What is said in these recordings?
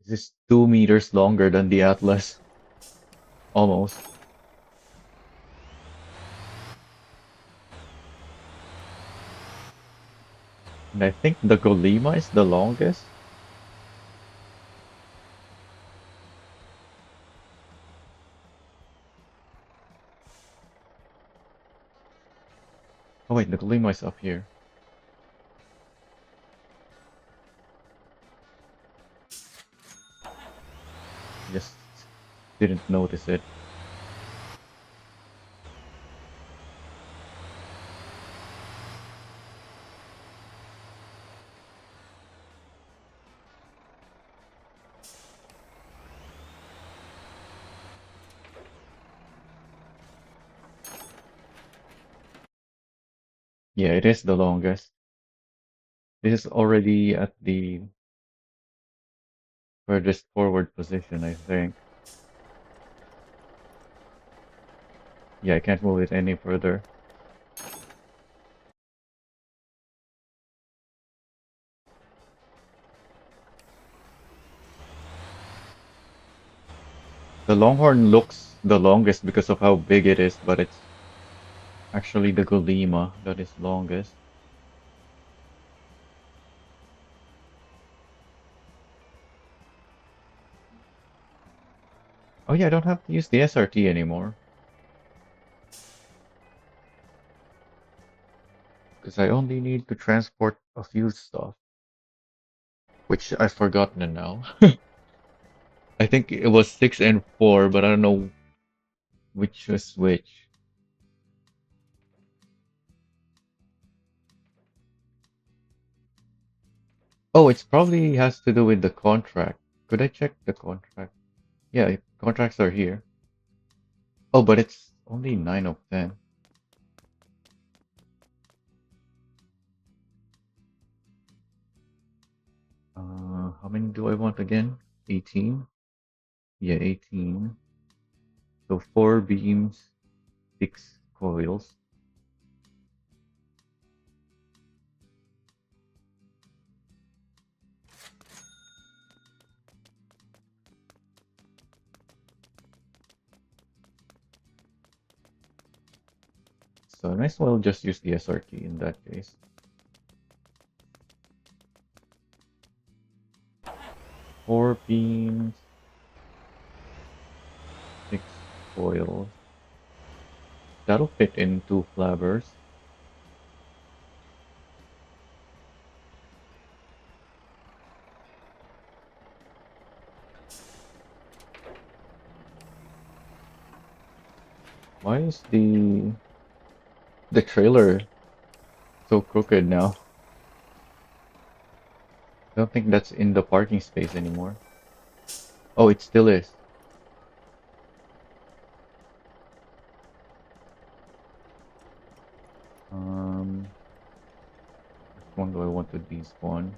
This is 2 meters longer than the Atlas. Almost. And I think the Golema is the longest. Oh wait, the Golema is up here. Just didn't notice it. Yeah, it is the longest. This is already at the furthest forward position, I think. Yeah, I can't move it any further. The Longhorn looks the longest because of how big it is, but it's actually the Golema that is longest. Oh yeah, I don't have to use the SRT anymore. Because I only need to transport a few stuff. Which I've forgotten now. I think it was 6 and 4, but I don't know which was which. Oh, it's probably has to do with the contract. Could I check the contract? Yeah, contracts are here. Oh, but it's only 9 of 10. How many do I want again? 18? Yeah, 18. So 4 beams, 6 coils. So I might as well just use the SRT in that case. 4 beams, 6 coils. That'll fit in 2 flabbers. Why is the trailer so crooked now? I don't think that's in the parking space anymore. Oh, it still is. Which one do I want to despawn?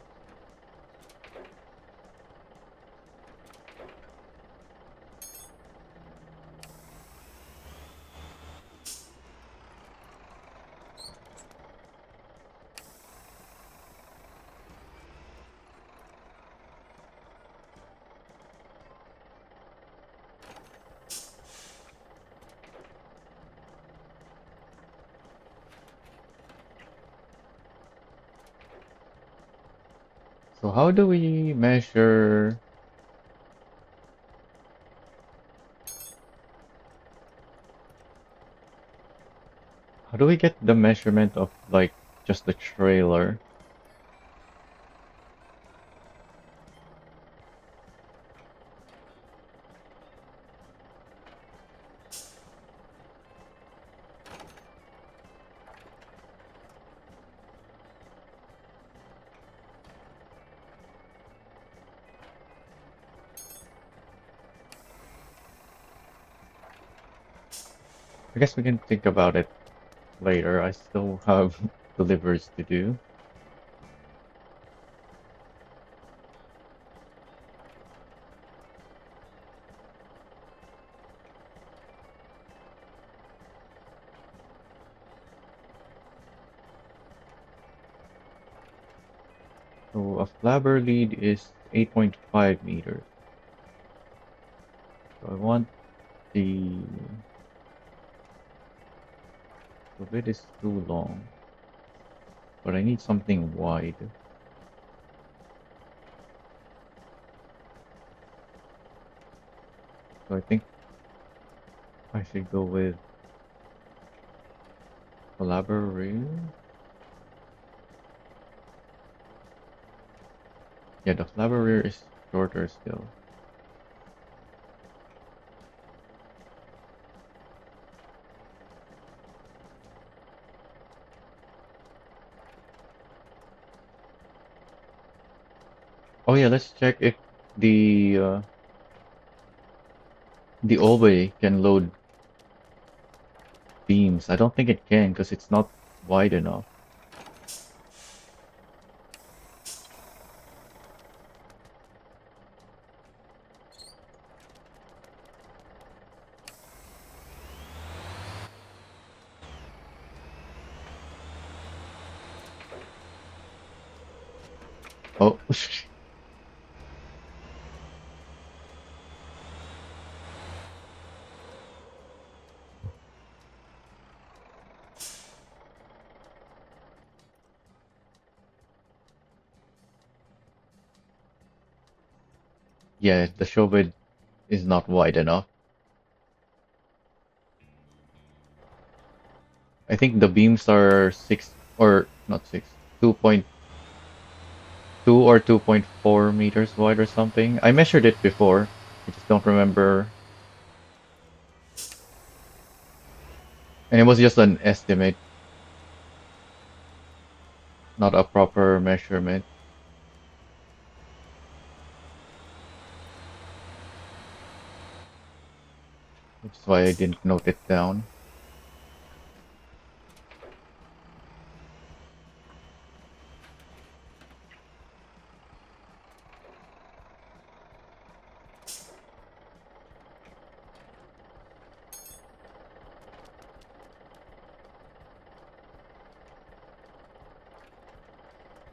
So how do we measure? How do we get the measurement of like just the trailer? I guess we can think about it later. I still have deliveries to do. So a flabber lead is 8.5 meters. So I want the bit is too long, but I need something wide. So I think I should go with collaborator. Yeah, the collaborator is shorter still. Oh yeah, let's check if the uh, the Obey can load beams. I don't think it can because it's not wide enough. Oh, yeah, the show bit is not wide enough. I think the beams are six or not six, 2.2 or 2.4 meters wide or something. I measured it before. I just don't remember. And it was just an estimate, not a proper measurement, which is why I didn't note it down.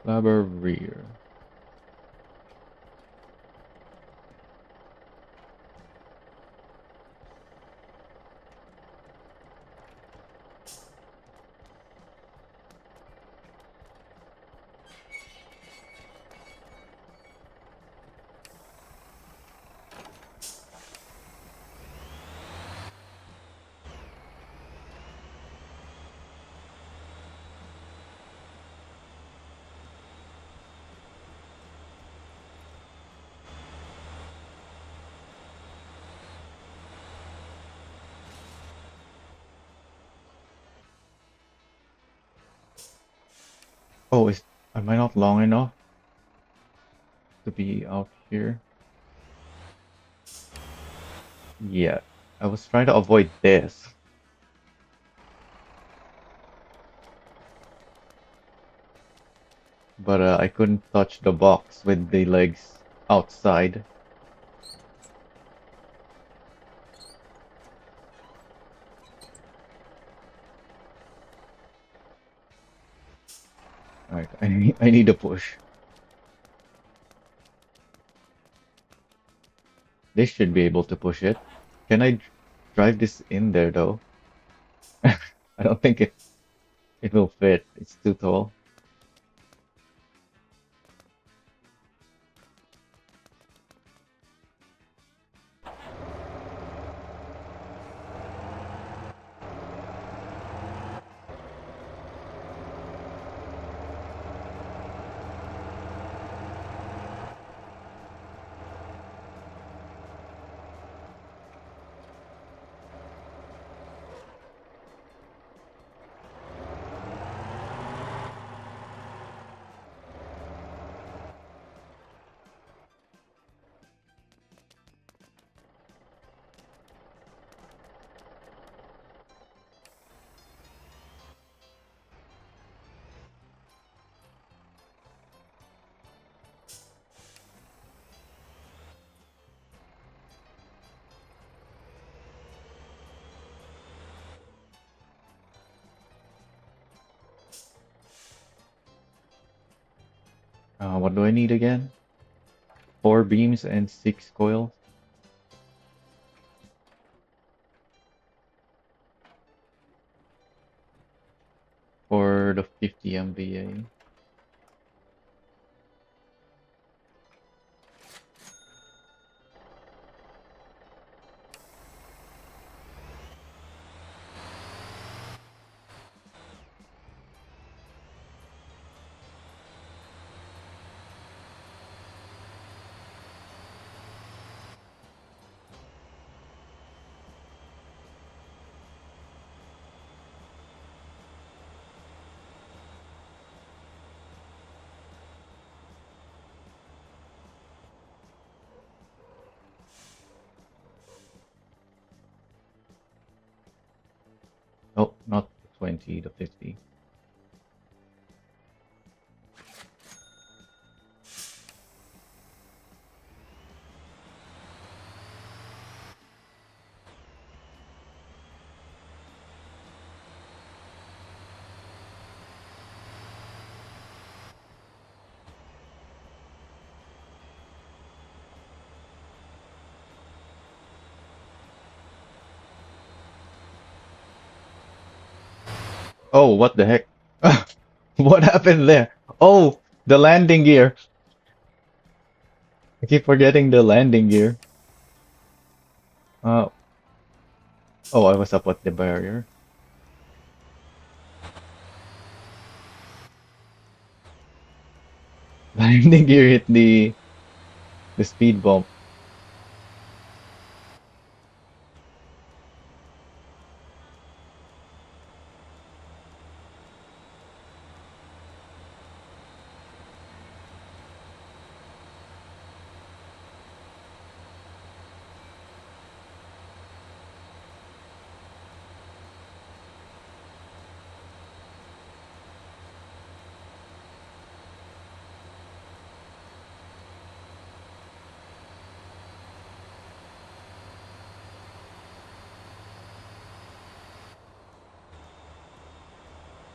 Labor rear. Oh, am I not long enough to be out here? Yeah, I was trying to avoid this, but I couldn't touch the box with the legs outside. Alright, I need a push. They should be able to push it. Can I drive this in there though? I don't think it will fit. It's too tall. What do I need again? 4 beams and 6 coils. for the 50 MVA. Oh, not the 20, the 50. Oh, what the heck? What happened there? Oh, the landing gear. I keep forgetting the landing gear. Uh, oh, I was up at the barrier. Landing gear hit the speed bump.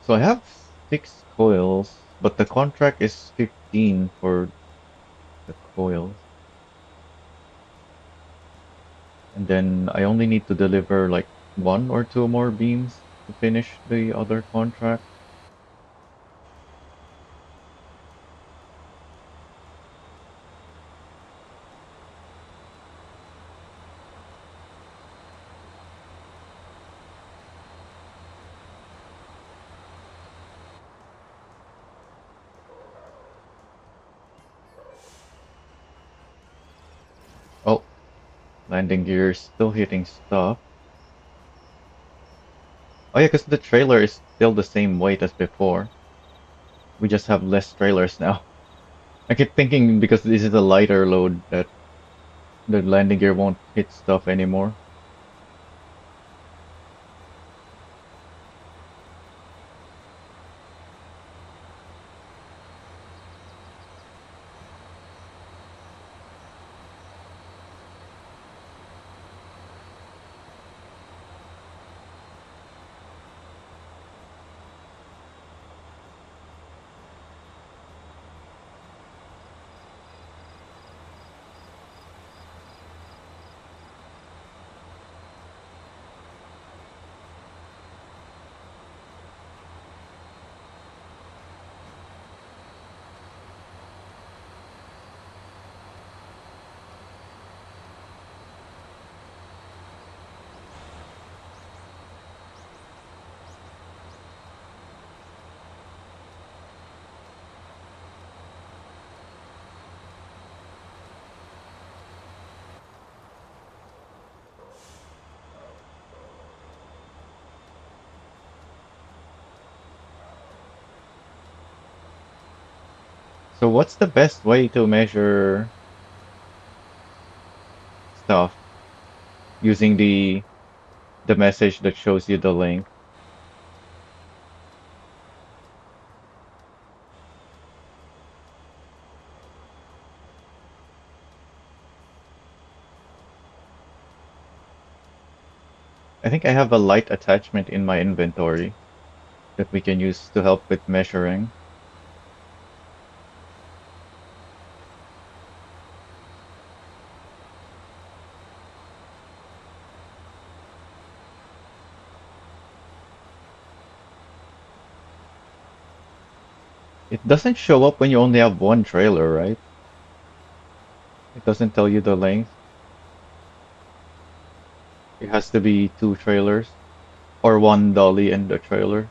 So I have 6 coils, but the contract is 15 for the coils. And then I only need to deliver like 1 or 2 more beams to finish the other contract. Oh, landing gear is still hitting stuff. Oh yeah, because the trailer is still the same weight as before. We just have less trailers now. I keep thinking because this is a lighter load that the landing gear won't hit stuff anymore. So what's the best way to measure stuff using the message that shows you the link? I think I have a light attachment in my inventory that we can use to help with measuring. It doesn't show up when you only have one trailer, right? It doesn't tell you the length. It has to be two trailers or one dolly and a trailer.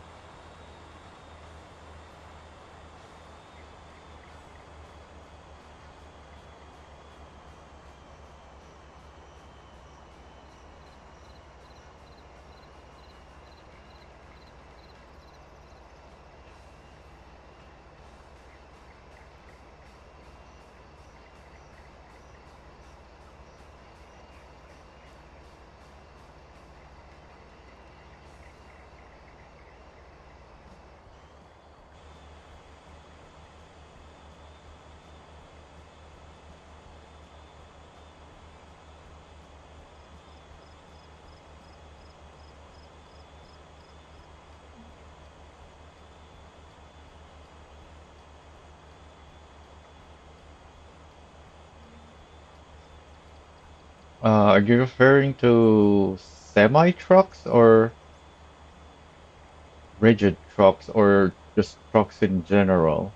Are you referring to semi trucks or rigid trucks or just trucks in general?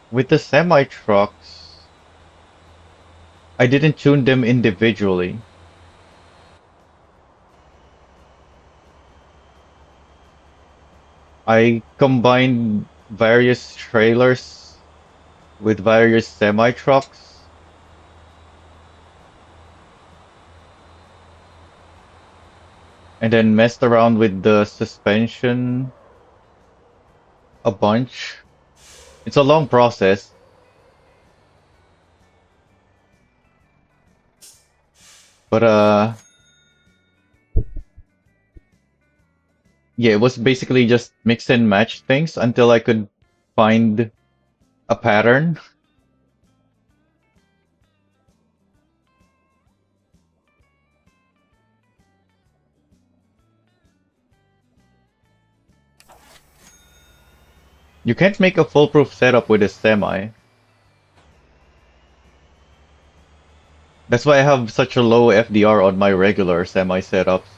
With the semi trucks, I didn't tune them individually. I combined various trailers with various semi trucks and then messed around with the suspension a bunch. It's a long process, but yeah, it was basically just mix and match things until I could find a pattern. You can't make a foolproof setup with a semi. That's why I have such a low FDR on my regular semi setups.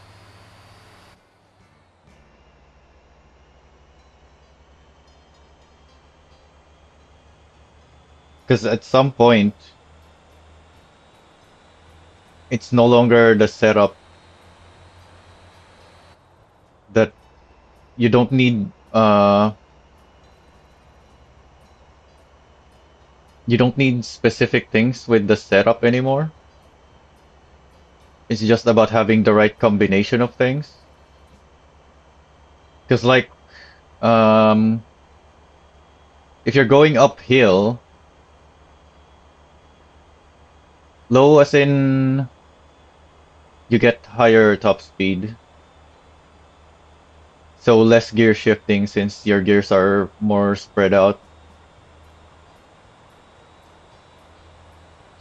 Because at some point, it's no longer the setup that you don't need you don't need specific things with the setup anymore. It's just about having the right combination of things. Because like um if you're going uphill, low as in you get higher top speed. So less gear shifting since your gears are more spread out.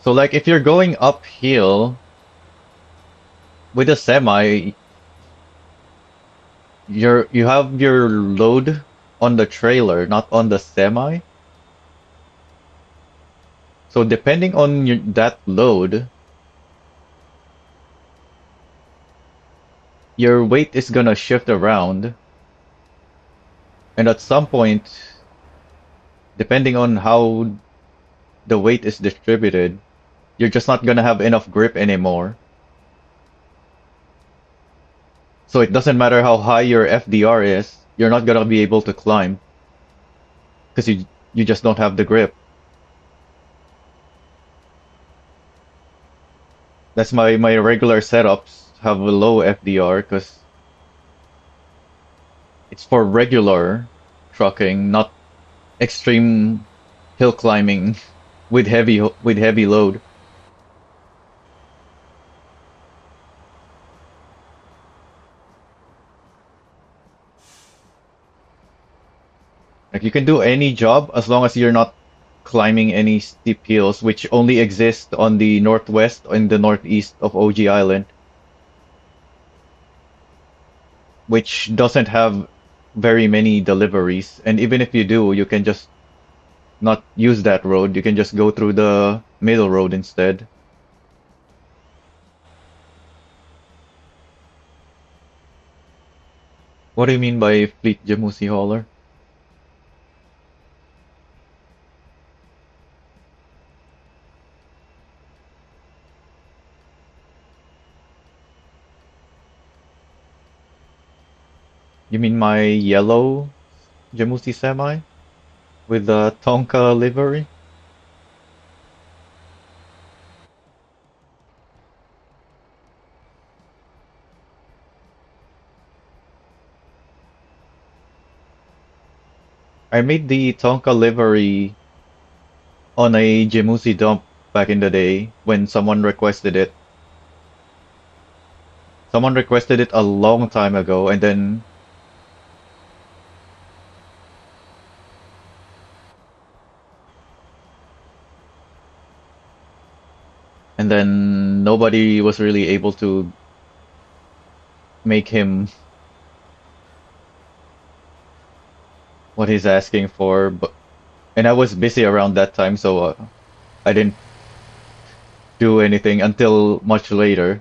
So like if you're going uphill with a semi, you have your load on the trailer, not on the semi. So depending on that load, your weight is gonna shift around, and at some point, depending on how the weight is distributed, you're just not gonna have enough grip anymore. So it doesn't matter how high your FDR is, you're not gonna be able to climb because you just don't have the grip. That's my regular setups have a low FDR because it's for regular trucking, not extreme hill climbing with heavy load. Like you can do any job as long as you're not climbing any steep hills, which only exist on the northwest and the northeast of OG Island, which doesn't have very many deliveries. And even if you do, you can just not use that road. You can just go through the middle road instead. What do you mean by Fleet Jamusi Hauler? You mean my yellow Jamusi semi with the Tonka livery? I made the Tonka livery on a Jamusi dump back in the day when someone requested it. Someone requested it a long time ago, and then nobody was really able to make him what he's asking for. But and I was busy around that time, so I didn't do anything until much later.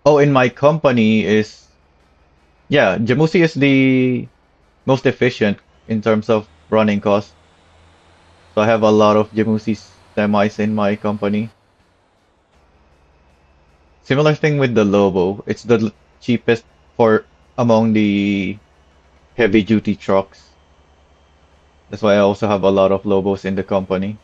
Oh, in my company is yeah, Jamusi is the most efficient in terms of running costs. So I have a lot of Jamusi semis in my company. Similar thing with the Lobo. It's the cheapest for among the heavy duty trucks. That's why I also have a lot of Lobos in the company.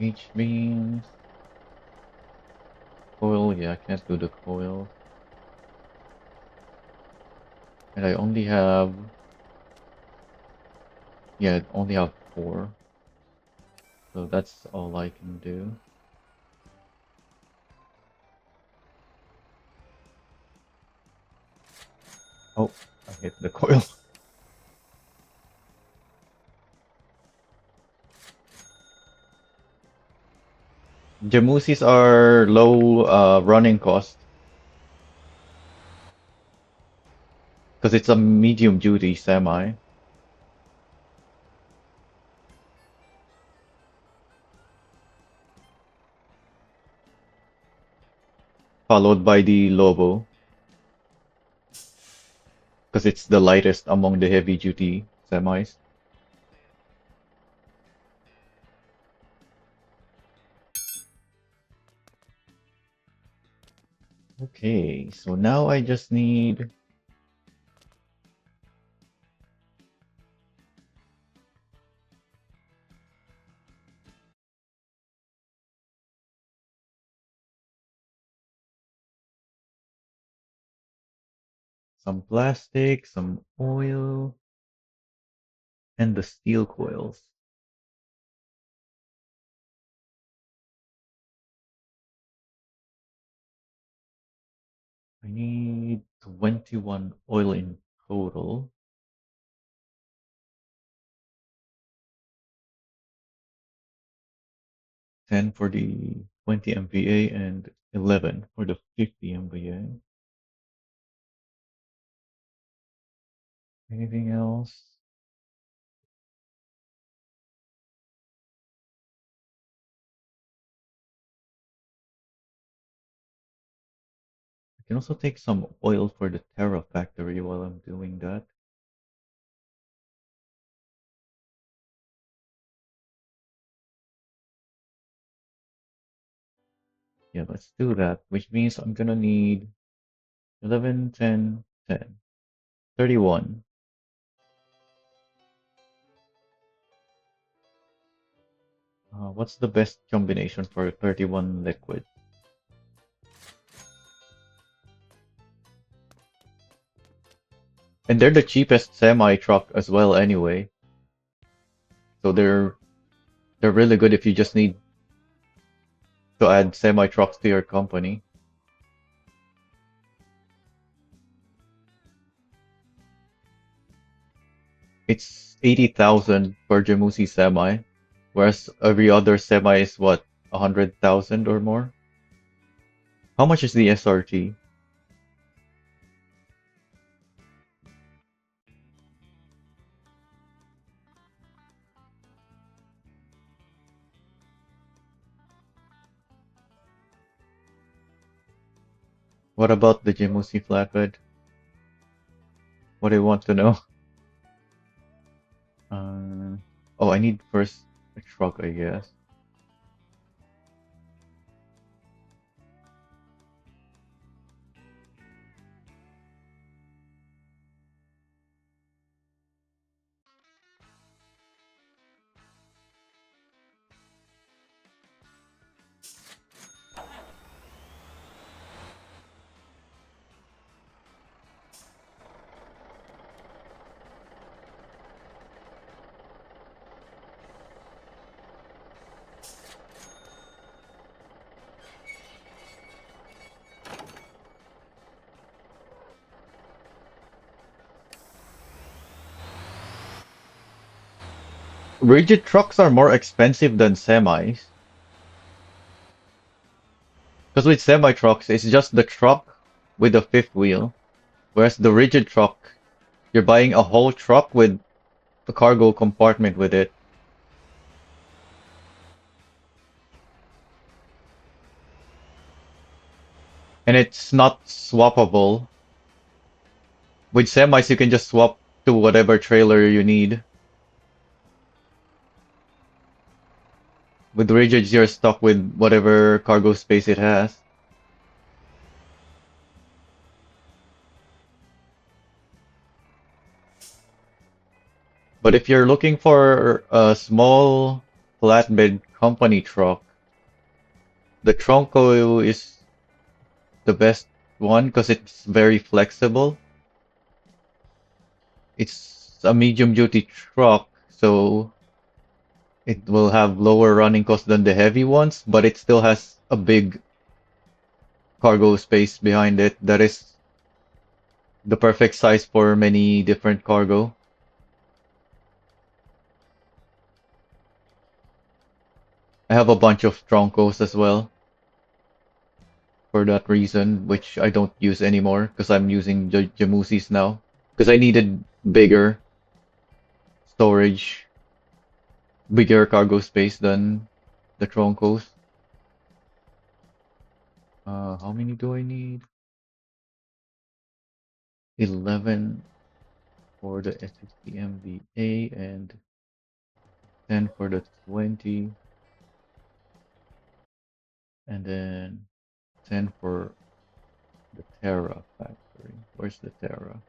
H-beams, coil, yeah, I can't do the coil. And I only have, yeah, I only have four. So that's all I can do. Oh, I hit the coil. Jamusis are low running cost because it's a medium duty semi, followed by the Lobo because it's the lightest among the heavy duty semis. Okay, so now I just need some plastic, some oil. and the steel coils. I need 21 oil in total. 10 for the 20 MVA and 11 for the 50 MVA. Anything else? I can also take some oil for the Terra factory while I'm doing that. Yeah, let's do that, which means I'm gonna need 11, 10, 10, 31. What's the best combination for 31 liquid? And they're the cheapest semi truck as well anyway. So they're really good if you just need to add semi trucks to your company. It's 80,000 for Jamusi semi, whereas every other semi is what, 100,000 or more? How much is the SRT? What about the Jamusi flatbed? What do you want to know? Uh, oh, I need first a truck, I guess. Rigid trucks are more expensive than semis. Because with semi trucks, it's just the truck with the fifth wheel. Whereas the rigid truck, you're buying a whole truck with a cargo compartment with it. And it's not swappable. With semis, you can just swap to whatever trailer you need. With rigids, you're stuck with whatever cargo space it has. But if you're looking for a small flatbed company truck, the Tronco is the best one because it's very flexible. It's a medium duty truck, so it will have lower running costs than the heavy ones, but it still has a big cargo space behind it that is the perfect size for many different cargo. I have a bunch of Troncos as well for that reason, which I don't use anymore because I'm using Jamusis now. Because I needed bigger storage, bigger cargo space than the Troncos. How many do I need? 11 for the S60 MVA and 10 for the 20, and then 10 for the Terra factory. Where's the Terra?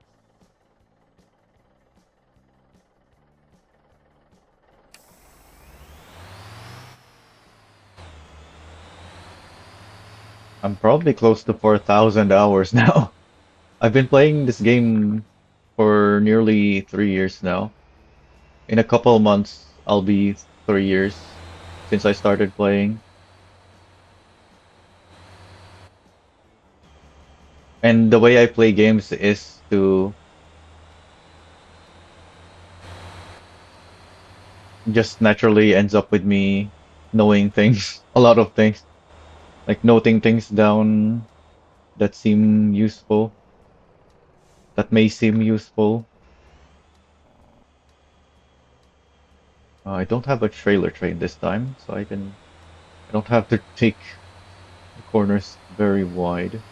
I'm probably close to 4,000 hours now. I've been playing this game for nearly 3 years now. In a couple of months, I'll be 3 years since I started playing. And the way I play games is to just naturally ends up with me knowing things, a lot of things, like noting things down that seem useful, that may seem useful. I don't have a trailer train this time, so I don't have to take the corners very wide.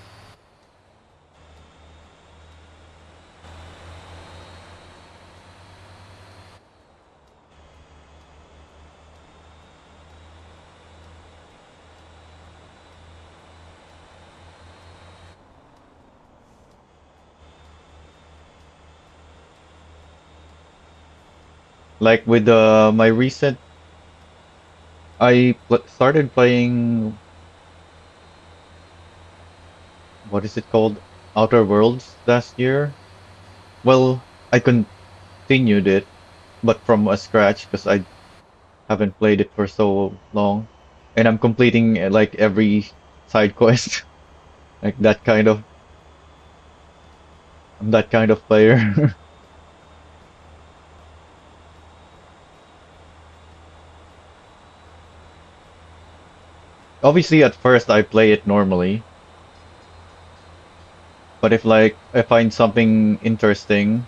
Like with my recent, started playing, what is it called? Outer Worlds last year. Well, I continued it, but from a scratch because I haven't played it for so long. And I'm completing like every side quest, like that kind of, I'm that kind of player. Obviously, at first I play it normally, but if like I find something interesting,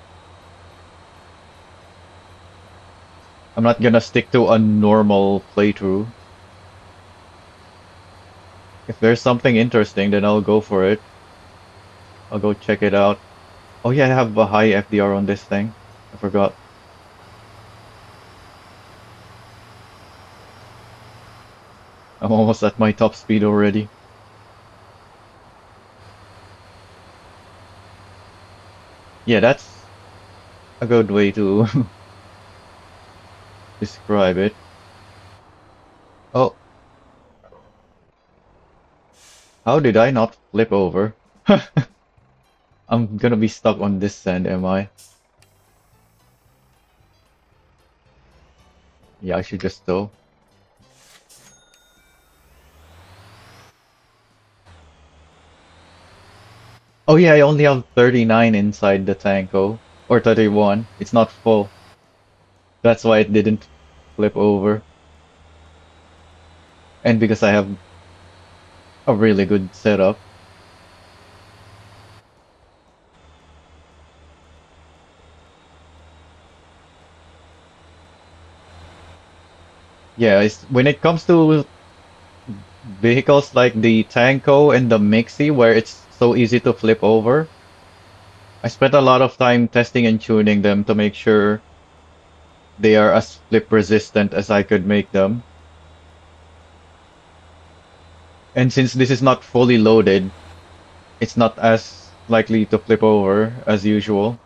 I'm not gonna stick to a normal playthrough. If there's something interesting, then I'll go for it. I'll go check it out. Oh yeah, I have a high FDR on this thing. I forgot. I'm almost at my top speed already. Yeah, that's a good way to describe it. Oh, how did I not flip over? I'm gonna be stuck on this sand, am I? Yeah, I should just go. Oh yeah, I only have 39 inside the tanko. Or 31. It's not full. That's why it didn't flip over. And because I have a really good setup. Yeah, when it comes to vehicles like the tanko and the Mixie, where it's so easy to flip over, I spent a lot of time testing and tuning them to make sure they are as flip resistant as I could make them. And since this is not fully loaded, it's not as likely to flip over as usual.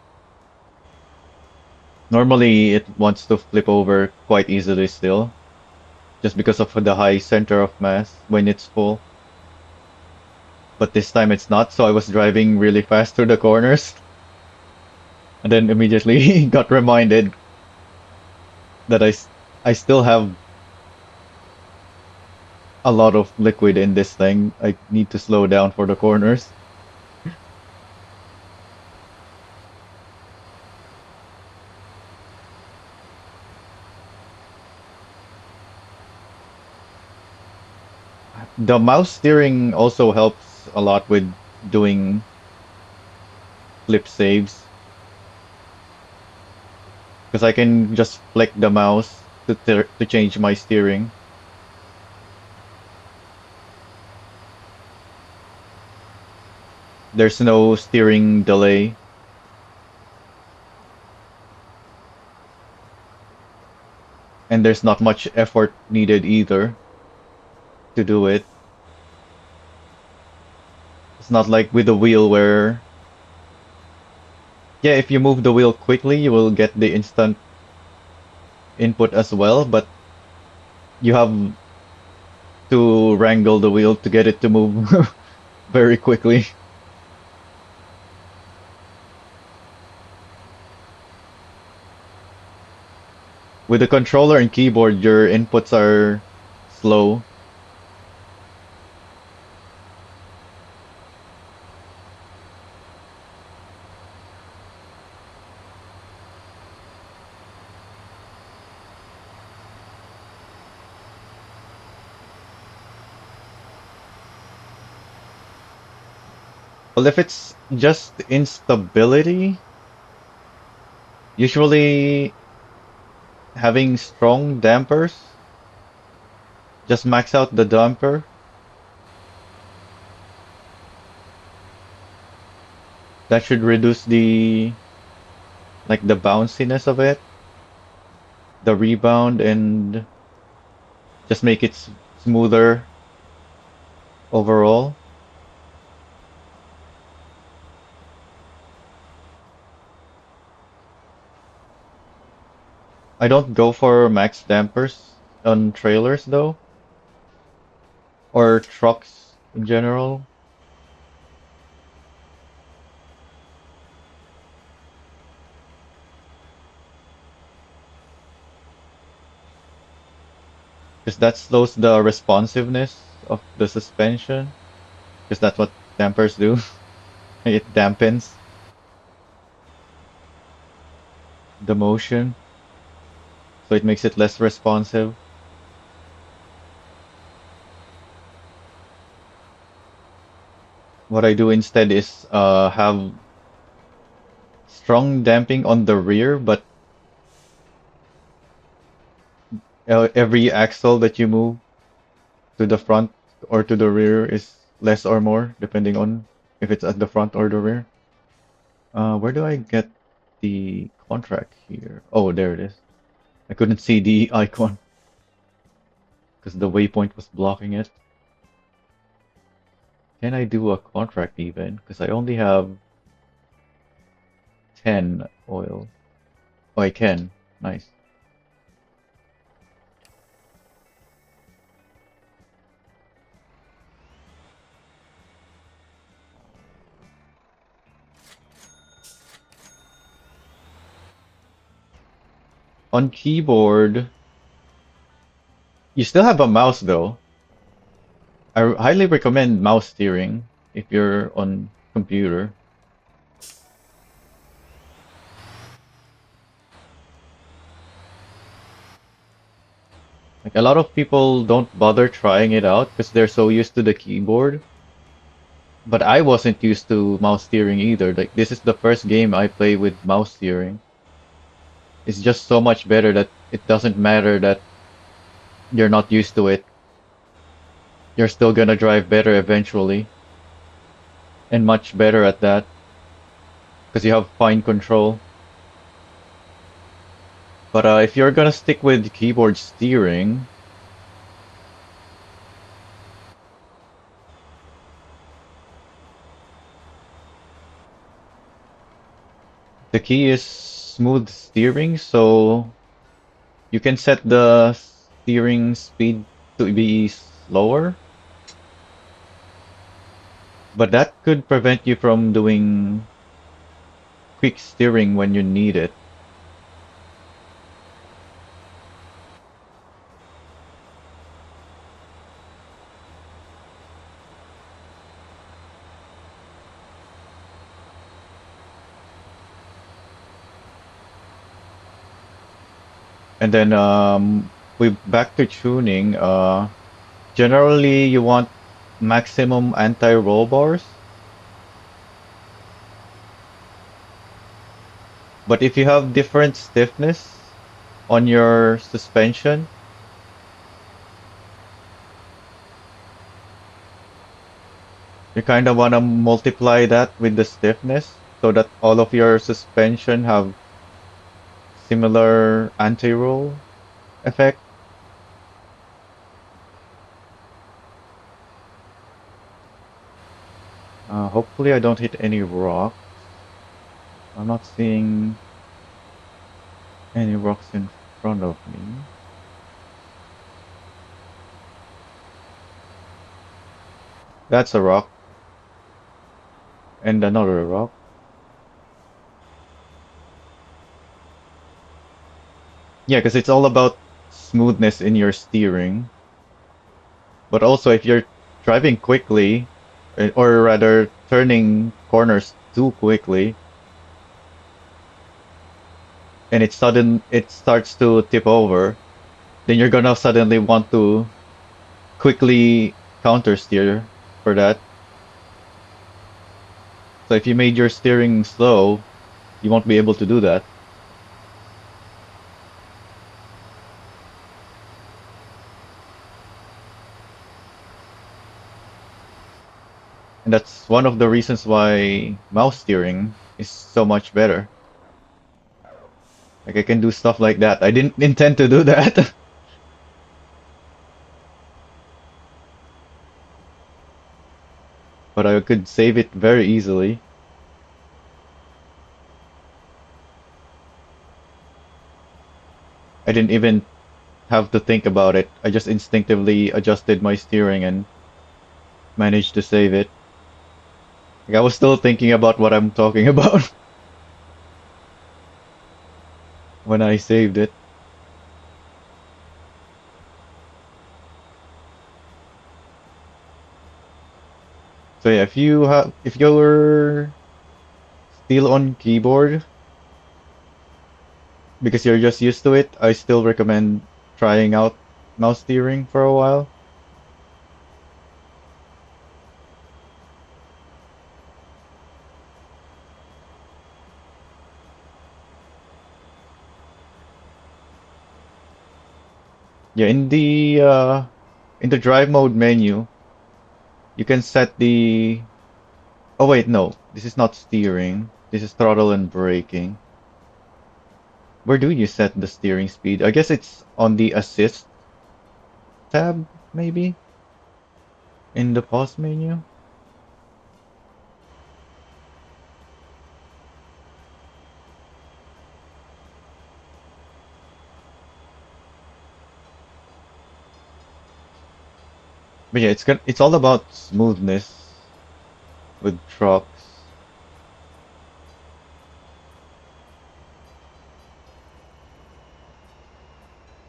Normally, it wants to flip over quite easily still, just because of the high center of mass when it's full. But this time it's not, so I was driving really fast through the corners, and then immediately got reminded that I still have a lot of liquid in this thing. I need to slow down for the corners. The mouse steering also helps a lot with doing flip saves because I can just flick the mouse to change my steering. There's no steering delay, and there's not much effort needed either to do it. It's not like with the wheel where, yeah, if you move the wheel quickly, you will get the instant input as well, but you have to wrangle the wheel to get it to move very quickly. With the controller and keyboard, your inputs are slow. Well, if it's just instability, usually having strong dampers, just max out the damper. That should reduce the bounciness of it, the rebound, and just make it smoother overall. I don't go for max dampers on trailers though, or trucks in general, because that slows the responsiveness of the suspension, because that's what dampers do. It dampens the motion, so it makes it less responsive. What I do instead is have strong damping on the rear, but every axle that you move to the front or to the rear is less or more, depending on if it's at the front or the rear. Where do I get the contract here? Oh, there it is. I couldn't see the icon because the waypoint was blocking it. Can I do a contract even? Because I only have 10 oil. Oh, I can. Nice. On keyboard, you still have a mouse though. I highly recommend mouse steering if you're on computer. Like a lot of people don't bother trying it out because they're so used to the keyboard. But I wasn't used to mouse steering either. Like this is the first game I play with mouse steering. It's just so much better that it doesn't matter that you're not used to it. You're still gonna drive better eventually, and much better at that because you have fine control. But if you're gonna stick with keyboard steering, the key is smooth steering, so you can set the steering speed to be slower, but that could prevent you from doing quick steering when you need it. And then we back to tuning. Generally you want maximum anti-roll bars, but if you have different stiffness on your suspension, you kind of want to multiply that with the stiffness so that all of your suspension have similar anti-roll effect. Hopefully I don't hit any rocks. I'm not seeing any rocks in front of me. That's a rock and another rock. Yeah, because it's all about smoothness in your steering. But also, if you're driving quickly, or rather turning corners too quickly, and it starts to tip over, then you're gonna suddenly want to quickly counter steer for that. So if you made your steering slow, you won't be able to do that. And that's one of the reasons why mouse steering is so much better. Like I can do stuff like that. I didn't intend to do that, but I could save it very easily. I didn't even have to think about it. I just instinctively adjusted my steering and managed to save it. Like I was still thinking about what I'm talking about when I saved it. So yeah, if you're still on keyboard because you're just used to it, I still recommend trying out mouse steering for a while. Yeah, in the drive mode menu, you can set the oh wait, no, this is not steering. This is throttle and braking. Where do you set the steering speed? I guess it's on the assist tab, maybe, in the pause menu. But yeah, it's all about smoothness with trucks.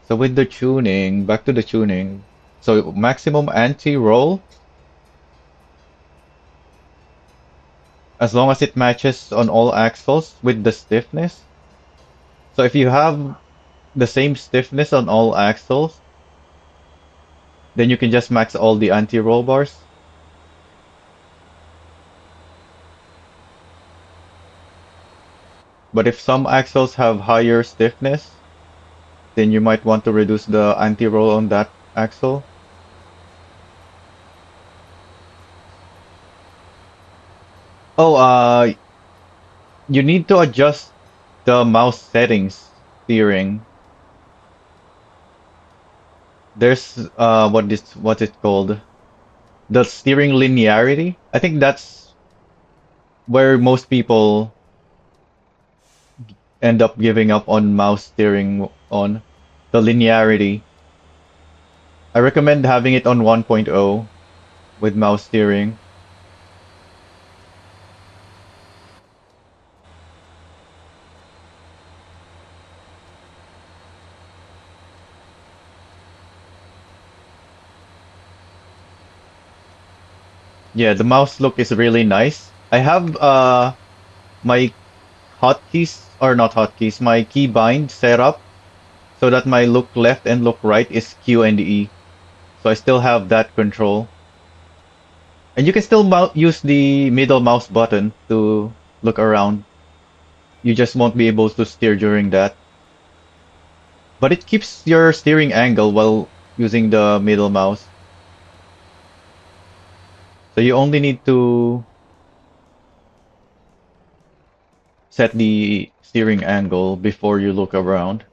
So with the tuning, back to the tuning. So maximum anti-roll, as long as it matches on all axles with the stiffness. So if you have the same stiffness on all axles, then you can just max all the anti-roll bars. But if some axles have higher stiffness, then you might want to reduce the anti-roll on that axle. Oh, you need to adjust the mouse settings steering. There's what's it called? The steering linearity. I think that's where most people end up giving up on mouse steering on the linearity. I recommend having it on 1.0 with mouse steering. Yeah, the mouse look is really nice. I have my hotkeys or not hotkeys, my key bind set up so that my look left and look right is Q and E. So I still have that control. And you can still use the middle mouse button to look around. You just won't be able to steer during that. But it keeps your steering angle while using the middle mouse. So you only need to set the steering angle before you look around.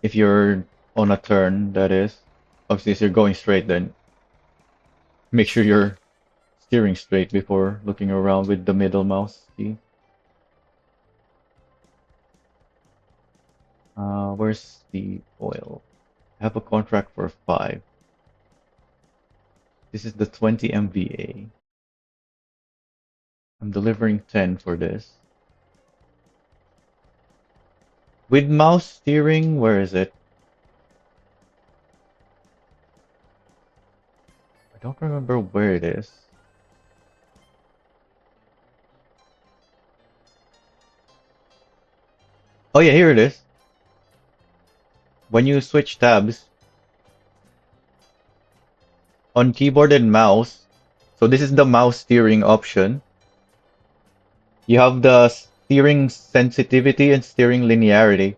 If you're on a turn, that is. Obviously, if you're going straight, then make sure you're steering straight before looking around with the middle mouse key. Where's the oil? I have a contract for 5. This is the 20 MVA. I'm delivering 10 for this. With mouse steering, where is it? I don't remember where it is. Oh yeah, here it is. When you switch tabs on keyboard and mouse, so this is the mouse steering option. You have the steering sensitivity and steering linearity.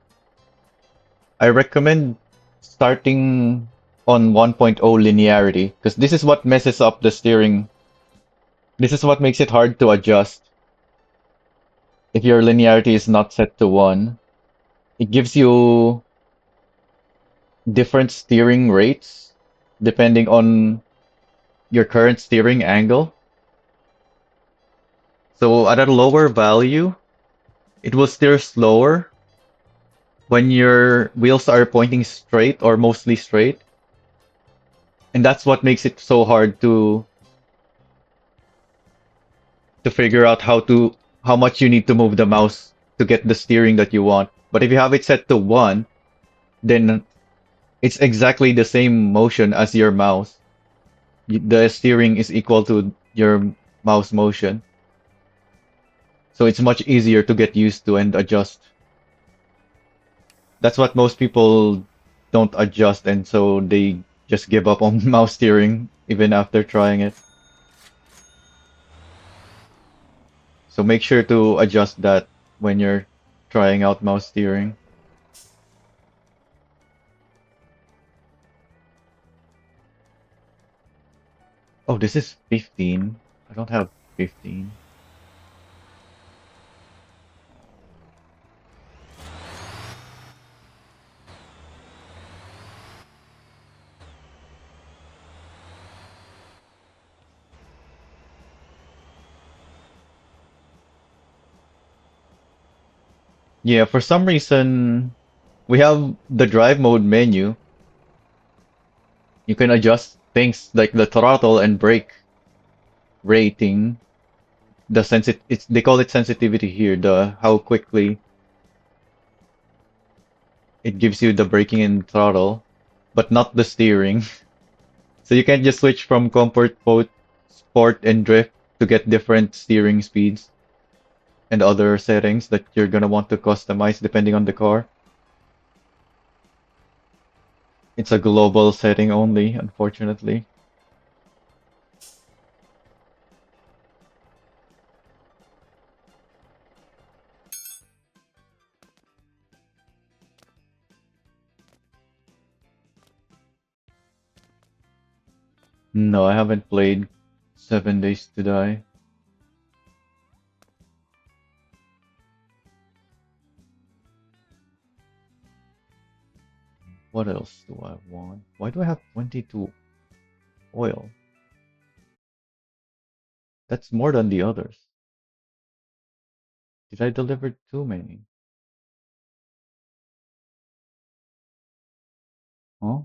I recommend starting on 1.0 linearity because this is what messes up the steering. This is what makes it hard to adjust if your linearity is not set to 1. It gives you different steering rates depending on your current steering angle. So at a lower value, it will steer slower when your wheels are pointing straight or mostly straight. And that's what makes it so hard to figure out how much you need to move the mouse to get the steering that you want. But if you have it set to 1, then it's exactly the same motion as your mouse. The steering is equal to your mouse motion. So it's much easier to get used to and adjust. That's what most people don't adjust, and so they just give up on mouse steering even after trying it. So make sure to adjust that when you're trying out mouse steering. Oh, this is 15. I don't have 15. Yeah, for some reason, we have the drive mode menu. You can adjust things like the throttle and brake rating. They call it sensitivity here, the how quickly it gives you the braking and throttle, but not the steering. So you can't just switch from comfort mode, sport, and drift to get different steering speeds and other settings that you're gonna want to customize depending on the car. It's a global setting only, unfortunately. No, I haven't played 7 Days to Die. What else do I want? Why do I have 22 oil? That's more than the others. Did I deliver too many? Huh?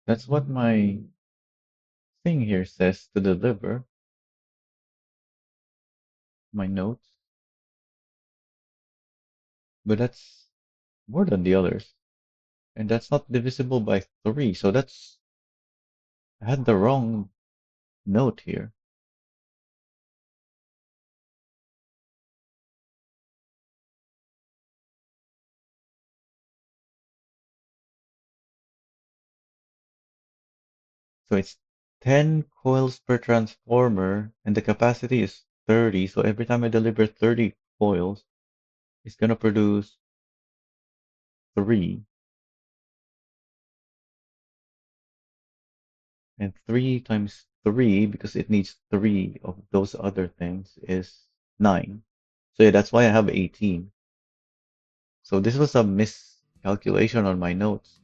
That's what my thing here says to deliver. My notes. But that's more than the others. And that's not divisible by 3, so that's... I had the wrong note here. So it's 10 coils per transformer, and the capacity is 30, so every time I deliver 30 coils, it's gonna produce 3. And 3 times 3, because it needs 3 of those other things, is 9. So yeah, that's why I have 18. So this was a miscalculation on my notes.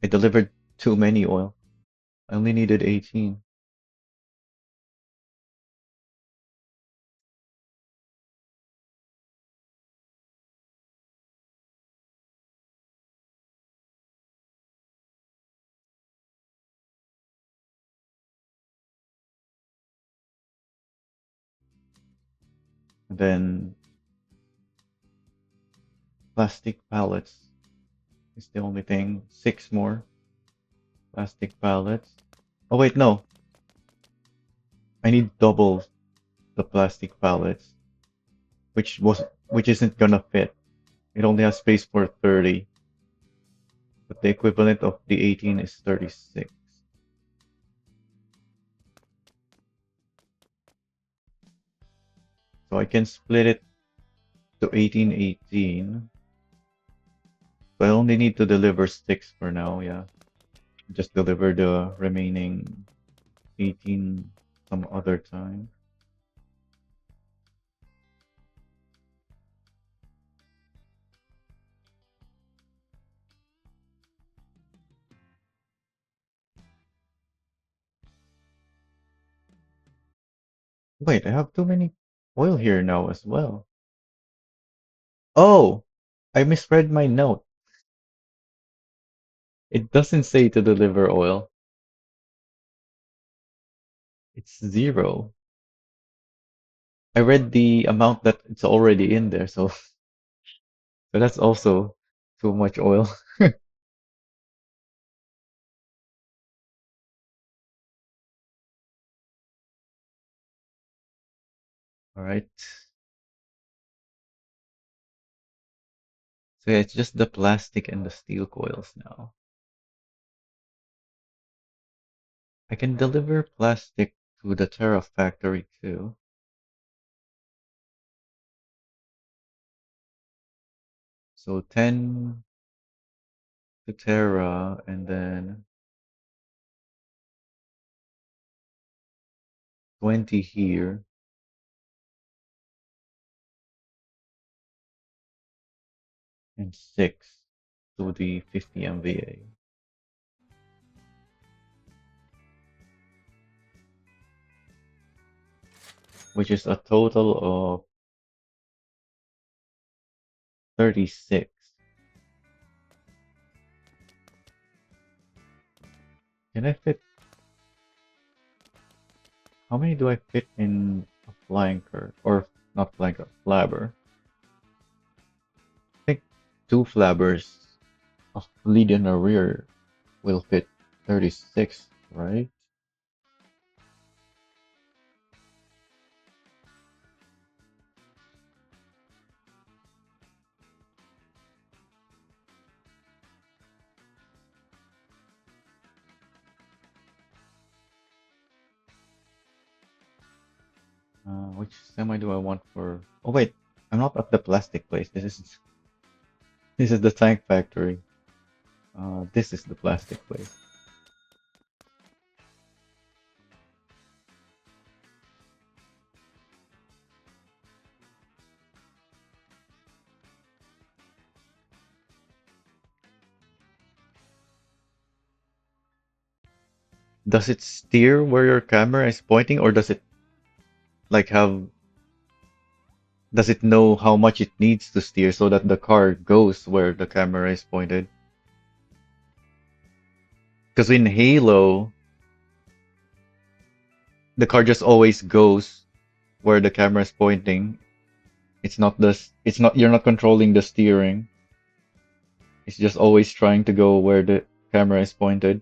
I delivered too many oil. I only needed 18. Then plastic pallets is the only thing. 6 more plastic pallets. Oh wait, no. I need double the plastic pallets, which isn't gonna fit. It only has space for 30, but the equivalent of the 18 is 36. So I can split it to 1818. So I only need to deliver 6 for now, yeah. Just deliver the remaining 18 some other time. Wait, I have too many oil here now as well. Oh, I misread my note. It doesn't say to deliver oil. It's 0. I read the amount that it's already in there, so but that's also too much oil. All right. So yeah, it's just the plastic and the steel coils now. I can deliver plastic to the Terra factory too. So 10 to Terra and then 20 here and 6 to the 50 MVA, which is a total of 36. Can I fit? How many do I fit in a flanker? Or not flanker, flabber? I think 2 flabbers, a lead and a rear, will fit 36, right? Which semi do I want for? Oh wait, I'm not at the plastic place. This is the tank factory. This is the plastic place. Does it steer where your camera is pointing, or does it like have? Does it know how much it needs to steer so that the car goes where the camera is pointed? Because in Halo, the car just always goes where the camera is pointing. It's not you're not controlling the steering. It's just always trying to go where the camera is pointed.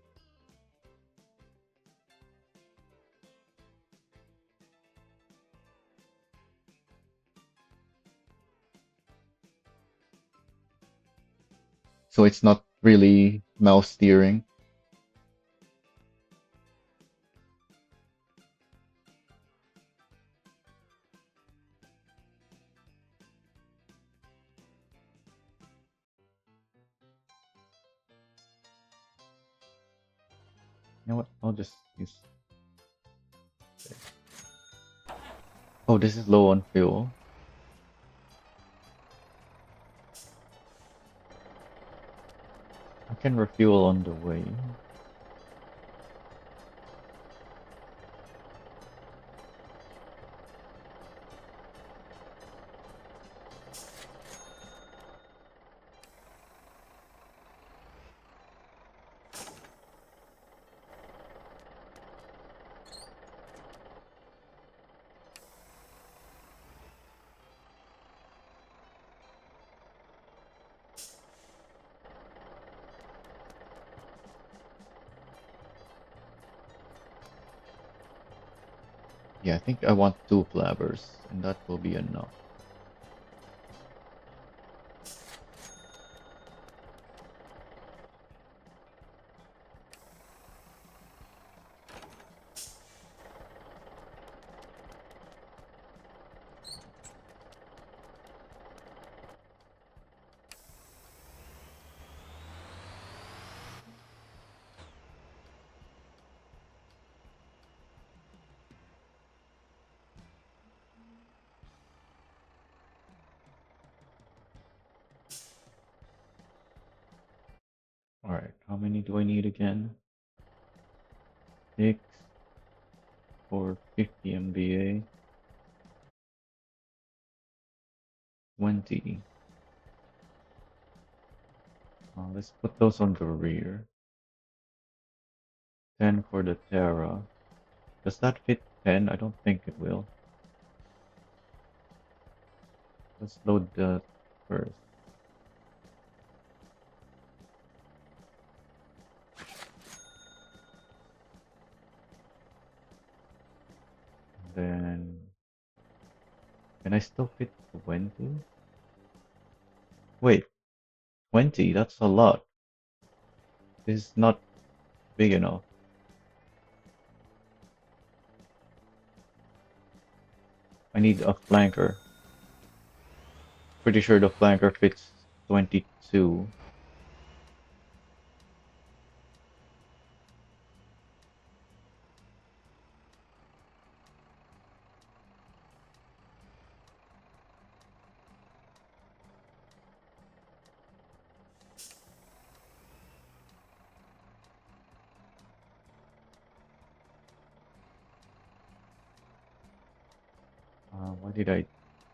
So it's not really mouse steering. You know what? I'll just use. Oh, this is low on fuel. I can refuel on the way. Yeah, I think I want two flabbers, and that will be enough. Alright, how many do I need again? 6 for 50 MBA. 20. Let's put those on the rear. 10 for the Terra. Does that fit 10? I don't think it will. Let's load that first. Then, can I still fit 20? Wait, 20? That's a lot. This is not big enough. I need a flanker. Pretty sure the flanker fits 22. Why did I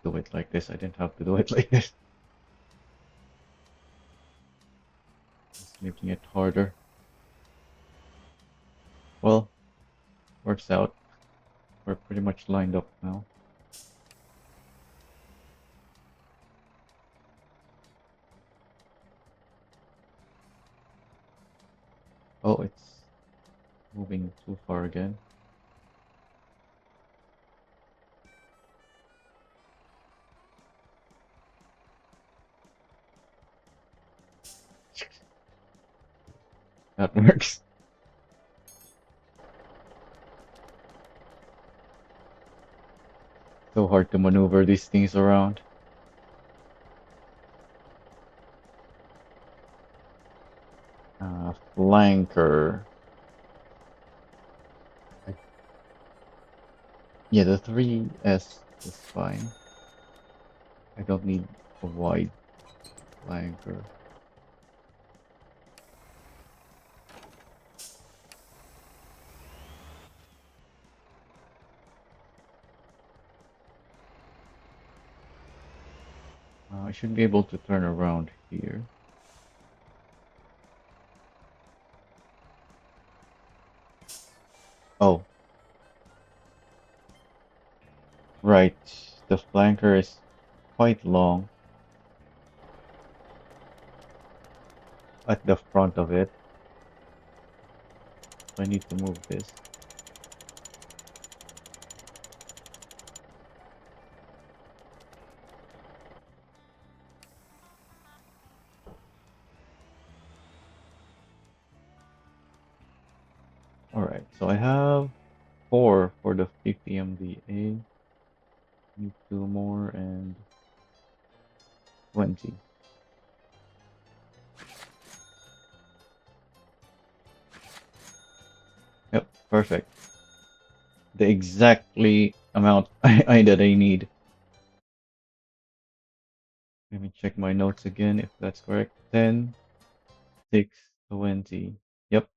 do it like this? I didn't have to do it like this. Just making it harder. Well, works out. We're pretty much lined up now. Oh, it's moving too far again. That works. So hard to maneuver these things around. Flanker. I- Yeah, the 3S is fine. I don't need a wide flanker. I should be able to turn around here. Oh, right. The flanker is quite long at the front of it. So I need to move this. Alright, so I have 4 for the 50 MVA. Need 2 more and 20. Yep, perfect. The exactly amount that I need. Let me check my notes again if that's correct. 10, 6, 20. Yep.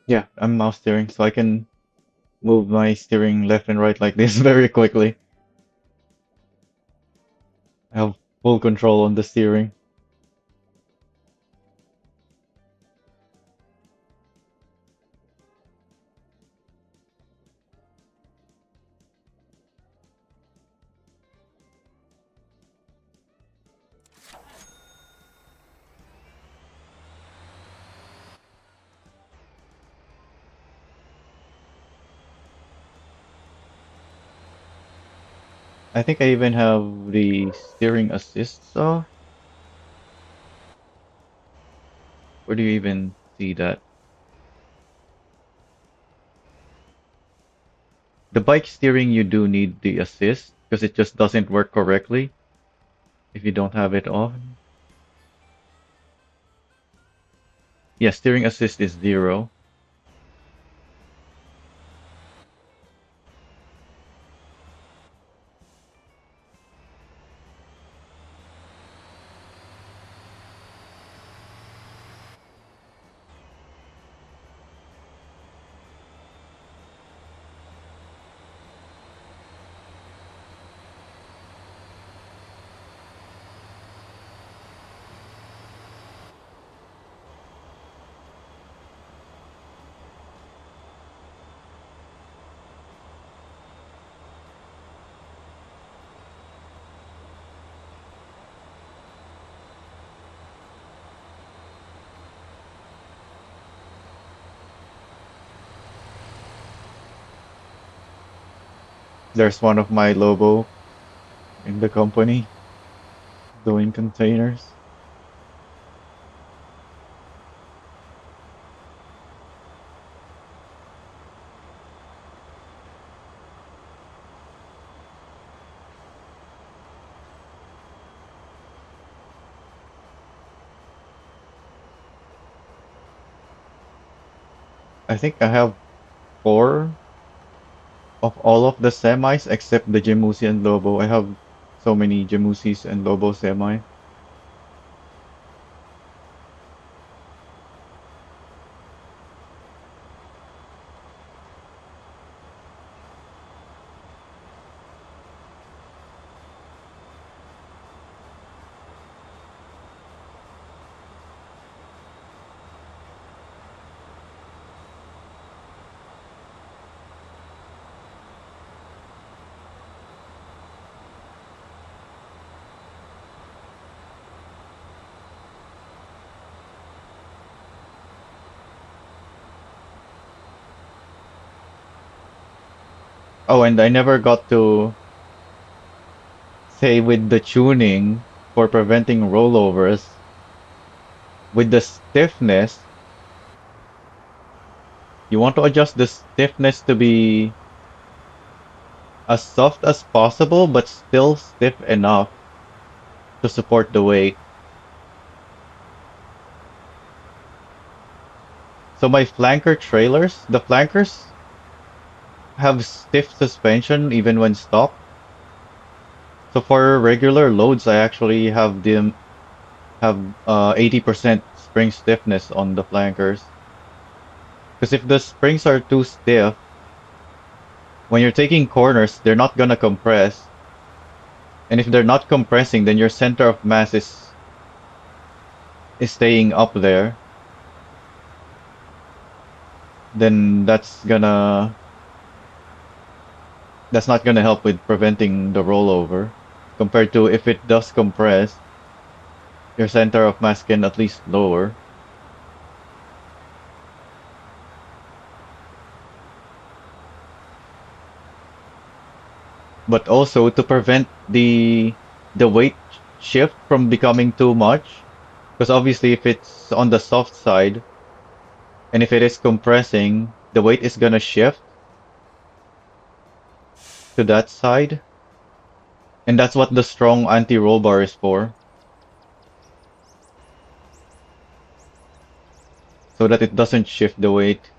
Yeah, I'm mouse steering, so I can move my steering left and right like this very quickly. I have full control on the steering. I think I even have the steering assists off. Where do you even see that? The bike steering, you do need the assist because it just doesn't work correctly if you don't have it on. Yeah, steering assist is 0. There's one of my logo in the company doing containers. I think I have 4 of all of the semis except the Jamusi and Lobo. I have so many Jamusis and Lobo semi. Oh, and I never got to say with the tuning for preventing rollovers, with the stiffness, you want to adjust the stiffness to be as soft as possible, but still stiff enough to support the weight. So my flanker trailers, the flankers have stiff suspension even when stock. So for regular loads, I actually have 80% spring stiffness on the flankers. Because if the springs are too stiff, when you're taking corners, they're not gonna compress. And if they're not compressing, then your center of mass is staying up there. Then that's not gonna help with preventing the rollover. Compared to if it does compress, your center of mass can at least lower. But also to prevent the weight shift from becoming too much, because obviously if it's on the soft side and if it is compressing, the weight is gonna shift to that side, and that's what the strong anti-roll bar is for, so that it doesn't shift the weight.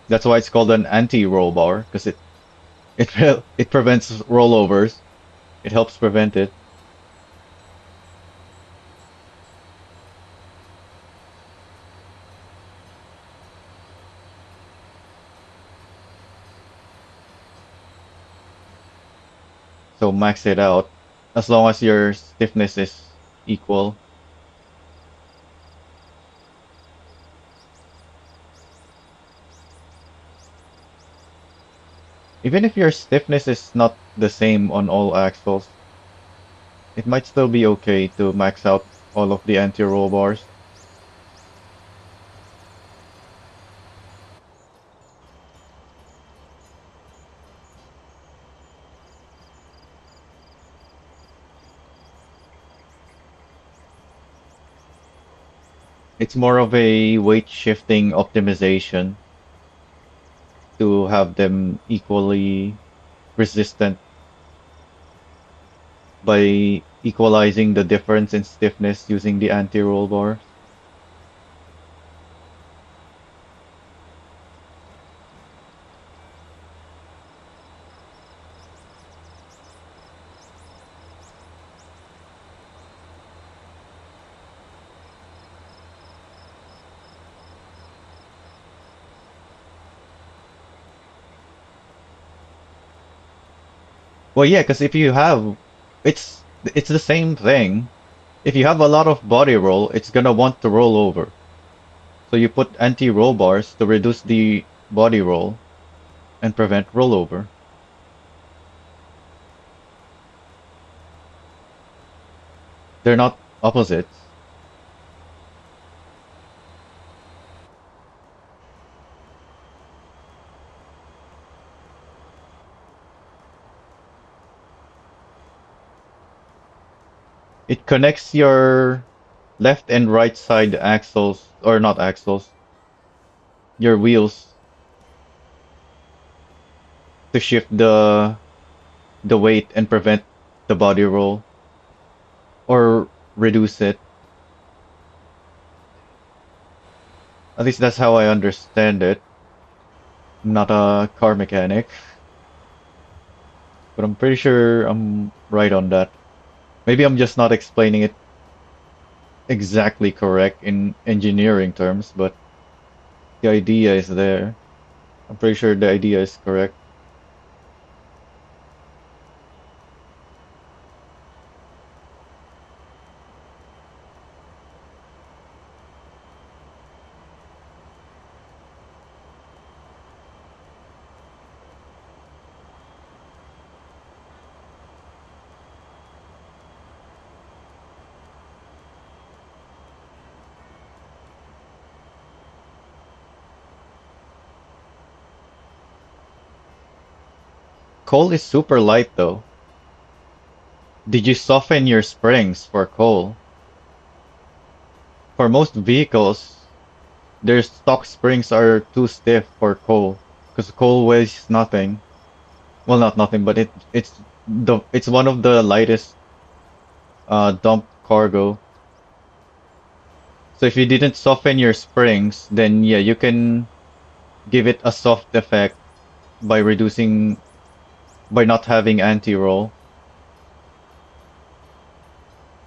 That's why it's called an anti-roll bar, because It prevents rollovers. It helps prevent it. So max it out as long as your stiffness is equal. Even if your stiffness is not the same on all axles, it might still be okay to max out all of the anti-roll bars. It's more of a weight shifting optimization to have them equally resistant by equalizing the difference in stiffness using the anti-roll bars. Well, yeah, because if you have, it's the same thing. If you have a lot of body roll, it's gonna want to roll over. So you put anti-roll bars to reduce the body roll and prevent rollover. They're not opposites. It connects your left and right side axles, or not axles, your wheels to shift the weight and prevent the body roll or reduce it. At least that's how I understand it. I'm not a car mechanic, but I'm pretty sure I'm right on that. Maybe I'm just not explaining it exactly correct in engineering terms, but the idea is there. I'm pretty sure the idea is correct. Coal is super light though. Did you soften your springs for coal? For most vehicles, their stock springs are too stiff for coal because coal weighs nothing. Well, not nothing, but it's one of the lightest dumped cargo. So if you didn't soften your springs, then yeah, you can give it a soft effect by reducing by not having anti-roll.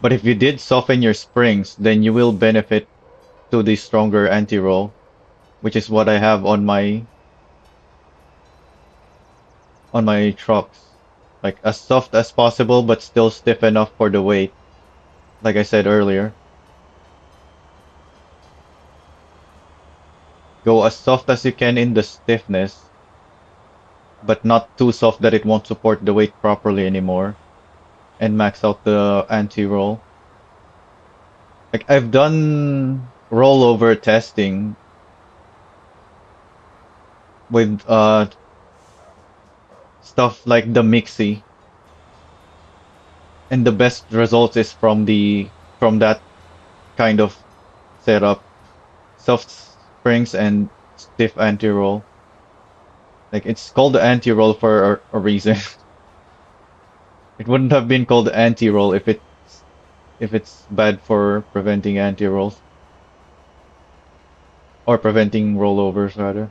But if you did soften your springs, then you will benefit to the stronger anti-roll, which is what I have on my trucks. Like as soft as possible, but still stiff enough for the weight, like I said earlier. Go as soft as you can in the stiffness, but not too soft that it won't support the weight properly anymore, and max out the anti-roll. Like I've done rollover testing with stuff like the Mixie, and the best results is from that kind of setup. Soft springs and stiff anti-roll. Like it's called the anti-roll for a reason. It wouldn't have been called anti-roll if it's bad for preventing anti-rolls or preventing rollovers rather.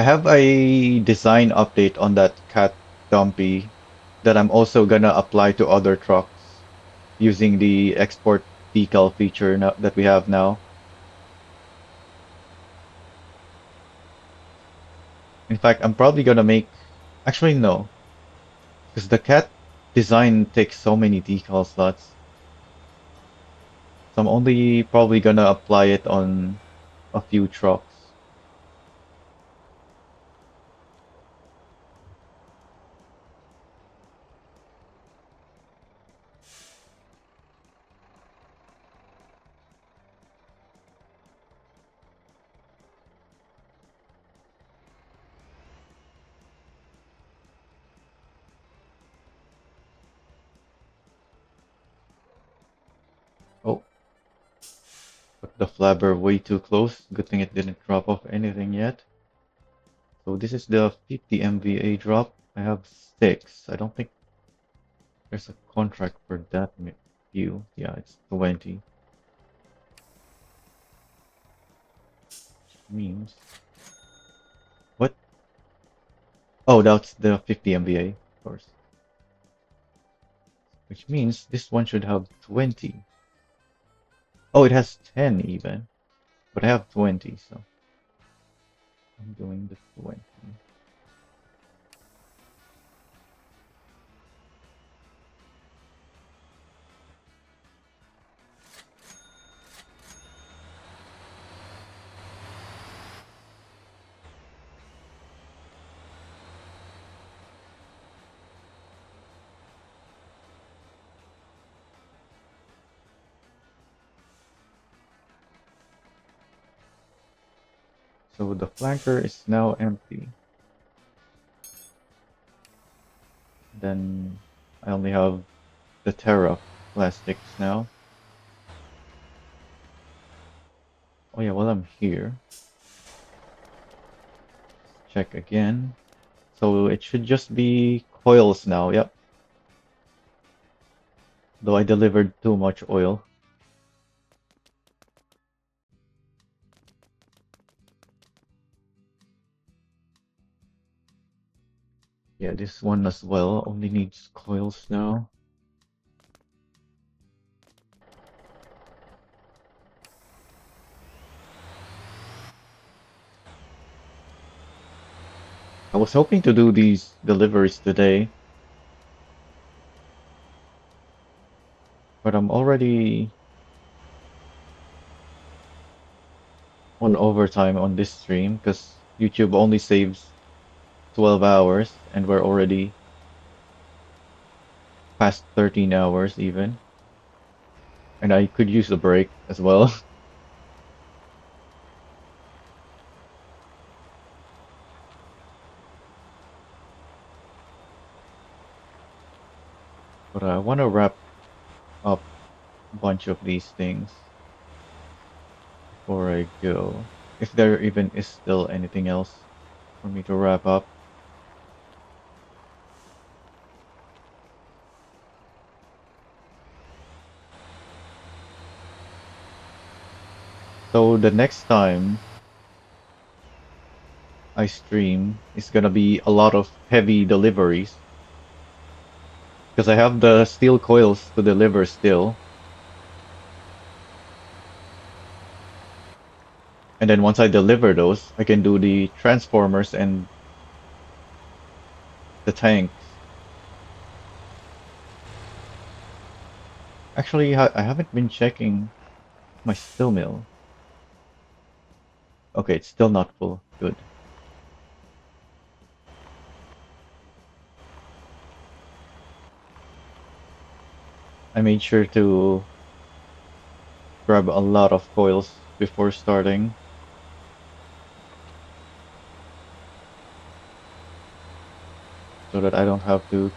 I have a design update on that cat dumpy that I'm also gonna apply to other trucks using the export decal feature now, that we have now. In fact, I'm probably gonna make, actually no, because the cat design takes so many decal slots. So I'm only probably gonna apply it on a few trucks. Oh, put the flabber way too close. Good thing it didn't drop off anything yet. So this is the 50 MVA drop. I have 6. I don't think there's a contract for that few. Yeah, it's 20. Means what? Oh, that's the 50 MVA, of course. Which means this one should have 20. Oh, it has 10 even. But I have 20, so I'm doing the 20. So the flanker is now empty. Then I only have the Terra plastics now. Oh yeah, while I'm here, check again. So it should just be coils now. Yep. Though I delivered too much oil. Yeah, this one as well only needs coils now. I was hoping to do these deliveries today, but I'm already on overtime on this stream because YouTube only saves 12 hours and we're already past 13 hours even. And I could use a break as well. But I want to wrap up a bunch of these things before I go. If there even is still anything else for me to wrap up. So the next time I stream is gonna be a lot of heavy deliveries because I have the steel coils to deliver still. And then once I deliver those, I can do the transformers and the tanks. Actually, I haven't been checking my steel mill. Okay, it's still not full. Good. I made sure to grab a lot of coils before starting so that I don't have to